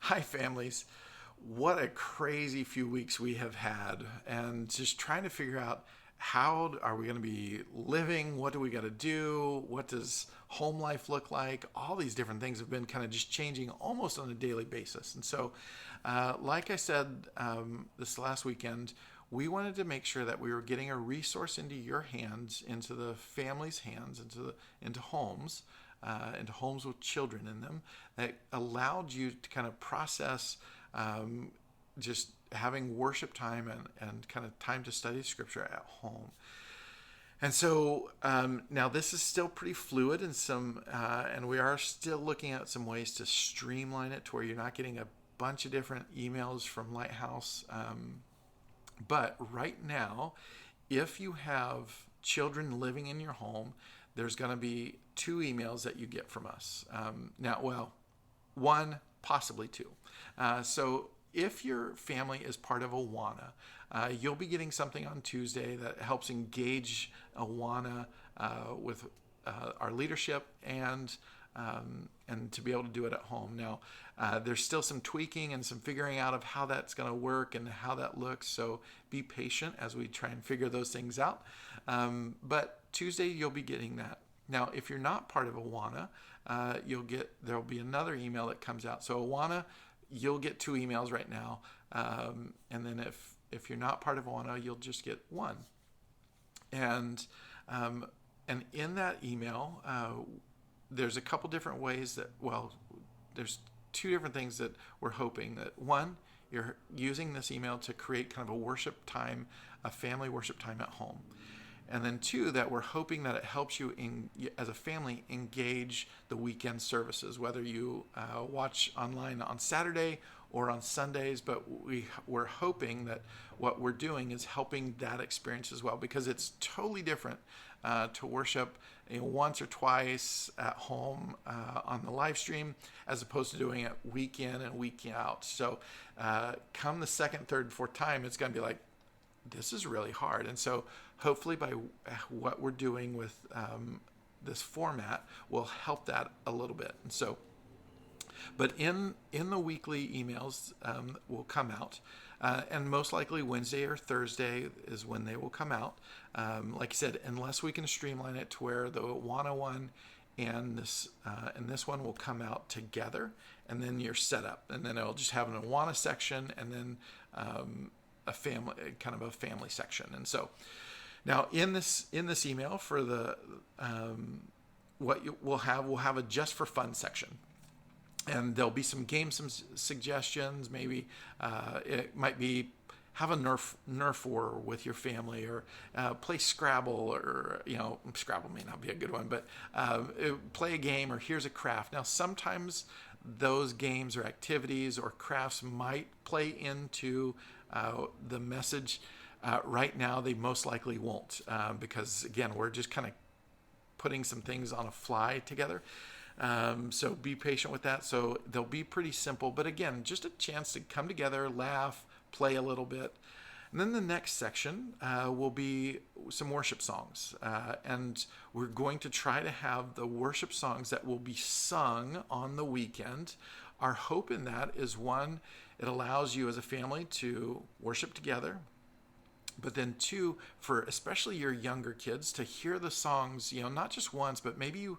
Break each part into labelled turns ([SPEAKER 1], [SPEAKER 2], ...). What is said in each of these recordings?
[SPEAKER 1] Hi, families. What a crazy few weeks we have had, and just trying to figure out how are we going to be living? What do we got to do? What does home life look like? All these different things have been kind of just changing almost on a daily basis. And so, like I said this last weekend, we wanted to make sure that we were getting a resource into your hands, into the family's hands, into homes, into homes with children in them, that allowed you to kind of process just having worship time and kind of time to study scripture at home. And so now this is still pretty fluid and we are still looking at some ways to streamline it to where you're not getting a bunch of different emails from Lighthouse. But right now, if you have children living in your home, there's going to be two emails that you get from us. One, possibly two. So if your family is part of Awana, you'll be getting something on Tuesday that helps engage Awana with our leadership and to be able to do it at home. Now, there's still some tweaking and some figuring out of how that's going to work and how that looks. So be patient as we try and figure those things out. But Tuesday you'll be getting that. Now, if you're not part of Awana, there'll be another email that comes out. So Awana, you'll get two emails right now, and then if you're not part of Awana, you'll just get one. And in that email, there's a couple different ways there's two different things that we're hoping. That one, you're using this email to create kind of a worship time, a family worship time at home. And then two, that we're hoping that it helps you as a family engage the weekend services, whether you watch online on Saturday or on Sundays. But we're hoping that what we're doing is helping that experience as well, because it's totally different to worship once or twice at home on the live stream as opposed to doing it week in and week out. So come the second, third, fourth time, it's going to be like, this is really hard. And so hopefully by what we're doing with this format will help that a little bit. And so, but in the weekly emails will come out, and most likely Wednesday or Thursday is when they will come out. Like I said, unless we can streamline it to where the Awana one and this one will come out together, and then you're set up, and then it'll just have an Awana section, and then a family section. And so now in this email for the we'll have a just for fun section, and there'll be some games, some suggestions. Maybe it might be have a Nerf war with your family, or play Scrabble, or Scrabble may not be a good one, but play a game, or here's a craft. Now sometimes those games or activities or crafts might play into the message. Right now they most likely won't, because again, we're just kind of putting some things on a fly together. So be patient with that. So they'll be pretty simple, but again, just a chance to come together, laugh, play a little bit. And then the next section will be some worship songs. And we're going to try to have the worship songs that will be sung on the weekend. Our hope in that is, one, it allows you as a family to worship together. But then two, for especially your younger kids, to hear the songs, not just once, but maybe you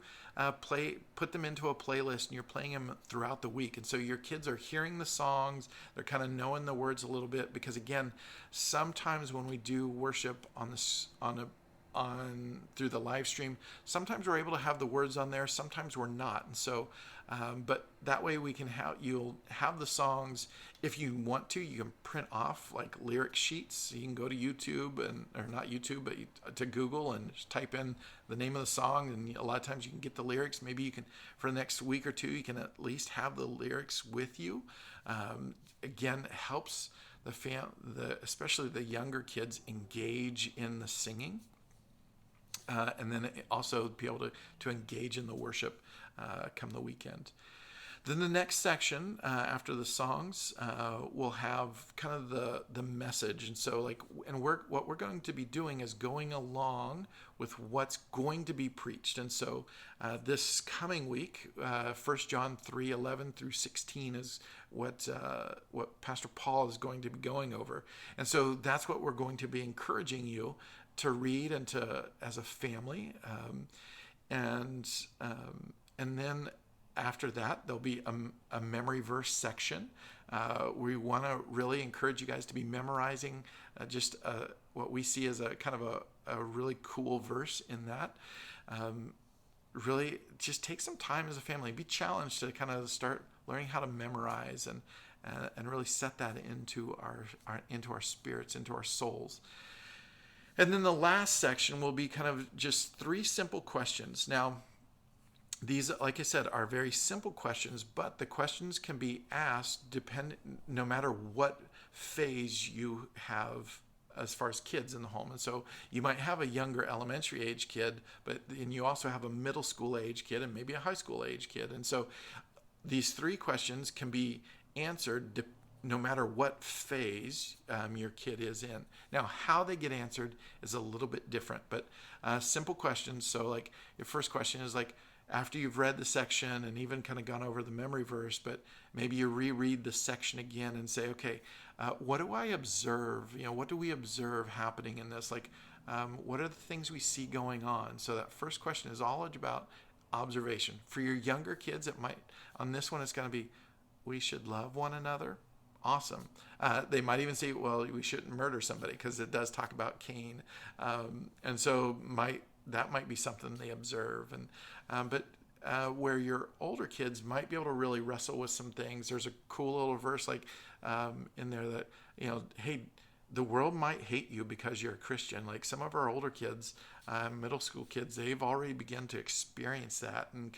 [SPEAKER 1] put them into a playlist and you're playing them throughout the week. And so your kids are hearing the songs, they're kind of knowing the words a little bit, because again, sometimes when we do worship through the live stream, sometimes we're able to have the words on there, sometimes we're not. And so but that way you'll have the songs. If you want to, you can print off like lyric sheets. You can go to YouTube, or not YouTube, but to Google, and just type in the name of the song, and a lot of times you can get the lyrics. Maybe you can, for the next week or two, you can at least have the lyrics with you. Again, it helps especially the younger kids engage in the singing. And then also be able to engage in the worship come the weekend. Then the next section after the songs will have kind of the message, and so what we're going to be doing is going along with what's going to be preached. And so this coming week, 1 John 3:11 through 16 is what Pastor Paul is going to be going over, and so that's what we're going to be encouraging you to read and to as a family, and then after that, there'll be a memory verse section. We want to really encourage you guys to be memorizing just what we see as a kind of a really cool verse in that. Really, just take some time as a family. Be challenged to kind of start learning how to memorize and really set that into our spirits, into our souls. And then the last section will be kind of just 3 simple questions. Now, these, like I said, are very simple questions, but the questions can be asked no matter what phase you have as far as kids in the home. And so you might have a younger elementary age kid, but then you also have a middle school age kid and maybe a high school age kid. And so these 3 questions can be answered no matter what phase your kid is in. Now, how they get answered is a little bit different, but simple questions. So like your first question is like, after you've read the section and even kind of gone over the memory verse, but maybe you reread the section again and say, okay, what do I observe? What do we observe happening in this? Like, what are the things we see going on? So that first question is all about observation. For your younger kids, on this one, it's going to be, we should love one another. Awesome. They might even say, well, we shouldn't murder somebody, because it does talk about Cain. And so that might be something they observe. But where your older kids might be able to really wrestle with some things, there's a cool little verse in there that, hey, the world might hate you because you're a Christian. Like some of our older kids, middle school kids, they've already begun to experience that, and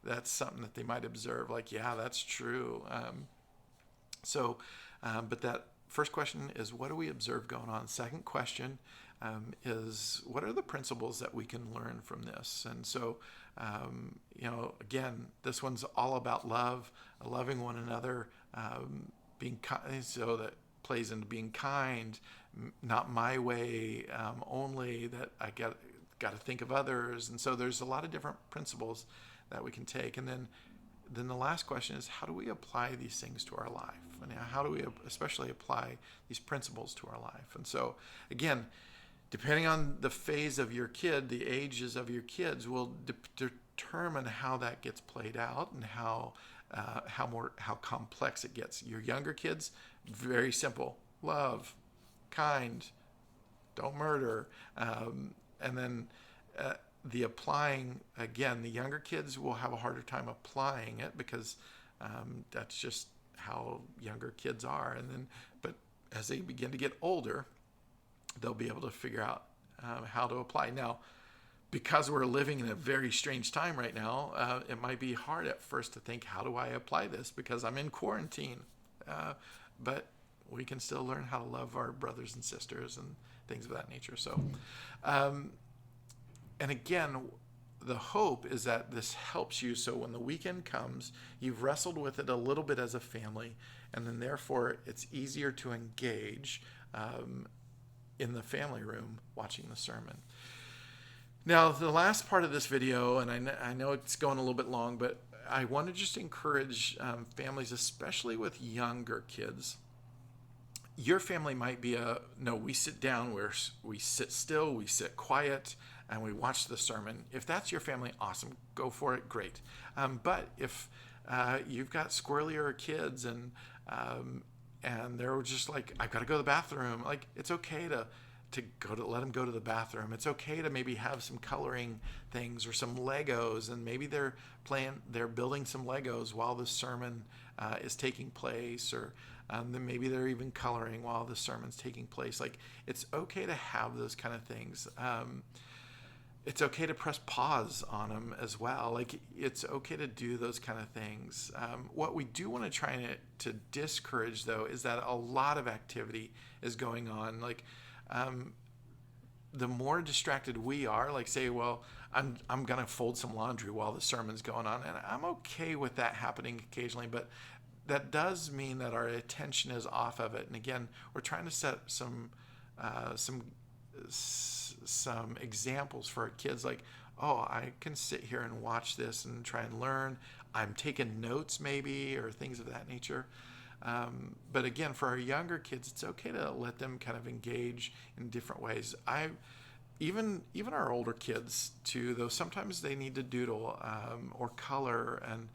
[SPEAKER 1] that's something that they might observe. Like, yeah, that's true. But that first question is, what do we observe going on? Second question is, what are the principles that we can learn from this? And so, again, this one's all about love, loving one another, being kind. So that plays into being kind, not my way only, that I got to think of others. And so there's a lot of different principles that we can take. And then the last question is, how do we apply these things to our life? And how do we especially apply these principles to our life? And so, again, depending on the phase of your kid, the ages of your kids will determine how that gets played out and how complex it gets. Your younger kids, very simple: love, kind, don't murder, and then the applying, again, the younger kids will have a harder time applying it, because that's just how younger kids are. But as they begin to get older, they'll be able to figure out how to apply. Now, because we're living in a very strange time right now, it might be hard at first to think, how do I apply this? Because I'm in quarantine. But we can still learn how to love our brothers and sisters and things of that nature. So, and again, the hope is that this helps you, so when the weekend comes, you've wrestled with it a little bit as a family, and then therefore it's easier to engage in the family room watching the sermon. Now, the last part of this video, and I know it's going a little bit long, but I want to just encourage families, especially with younger kids. Your family might be we sit down, we sit still, we sit quiet, and we watch the sermon. If that's your family, awesome, go for it, great. But if you've got squirrelier kids and they're just like, I've got to go to the bathroom, like, it's okay to let them go to the bathroom. It's okay to maybe have some coloring things or some Legos, and maybe they're building some Legos while the sermon is taking place, or then maybe they're even coloring while the sermon's taking place. Like, it's okay to have those kind of things. It's okay to press pause on them as well. Like, it's okay to do those kind of things. What we do want to try to discourage, though, is that a lot of activity is going on. Like, the more distracted we are, like say, well, I'm gonna fold some laundry while the sermon's going on, and I'm okay with that happening occasionally, but that does mean that our attention is off of it. And again, we're trying to set some examples for our kids, like, oh, I can sit here and watch this and try and learn. I'm taking notes maybe, or things of that nature. But again, for our younger kids, it's okay to let them kind of engage in different ways. Even our older kids too, though sometimes they need to doodle or color, and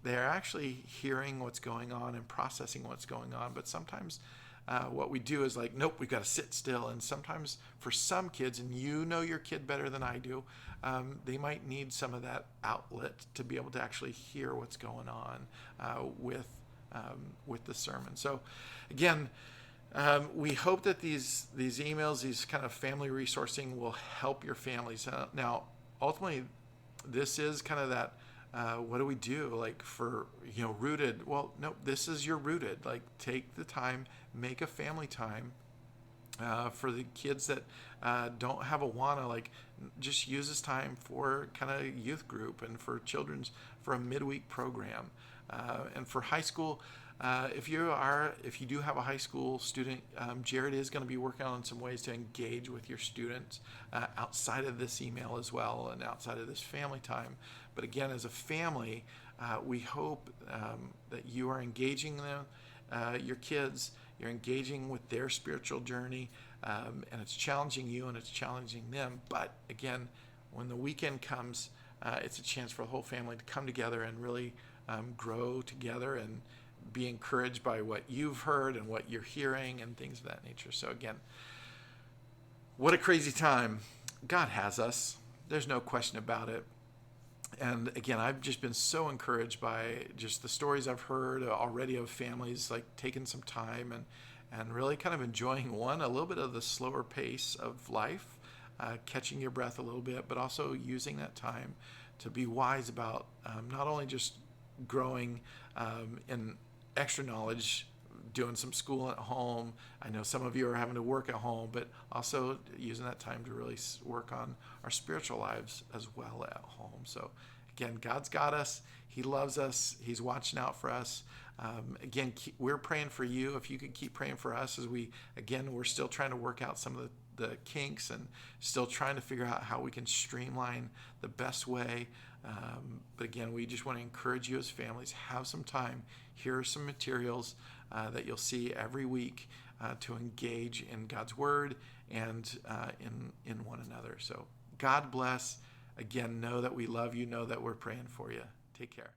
[SPEAKER 1] they're actually hearing what's going on and processing what's going on. But sometimes what we do is like, nope, we've got to sit still. And sometimes for some kids, and you know your kid better than I do, they might need some of that outlet to be able to actually hear what's going on with the sermon. So again, we hope that these emails, these kind of family resourcing, will help your families. Now, ultimately, this is kind of that, what do we do? Like for, rooted. Well, no, this is your rooted. Like take the time, make a family time. For the kids that don't have Awana, like just use this time for kind of youth group, and for for a midweek program. And for high school, if you do have a high school student, Jared is going to be working on some ways to engage with your students outside of this email as well, and outside of this family time. But again, as a family, we hope that you are engaging them, your kids. You're engaging with their spiritual journey, and it's challenging you and it's challenging them. But again, when the weekend comes, it's a chance for the whole family to come together and really grow together and be encouraged by what you've heard and what you're hearing and things of that nature. So again, what a crazy time. God has us. There's no question about it. And again, I've just been so encouraged by just the stories I've heard already of families like taking some time and really kind of enjoying a little bit of the slower pace of life, catching your breath a little bit, but also using that time to be wise about not only just growing in extra knowledge, doing some school at home. I know some of you are having to work at home, but also using that time to really work on our spiritual lives as well at home. So again, God's got us. He loves us. He's watching out for us. Again, we're praying for you. If you could keep praying for us as we're still trying to work out some of the kinks and still trying to figure out how we can streamline the best way. But again, we just want to encourage you as families, have some time. Here are some materials that you'll see every week to engage in God's word and in one another. So God bless. Again, know that we love you. Know that we're praying for you. Take care.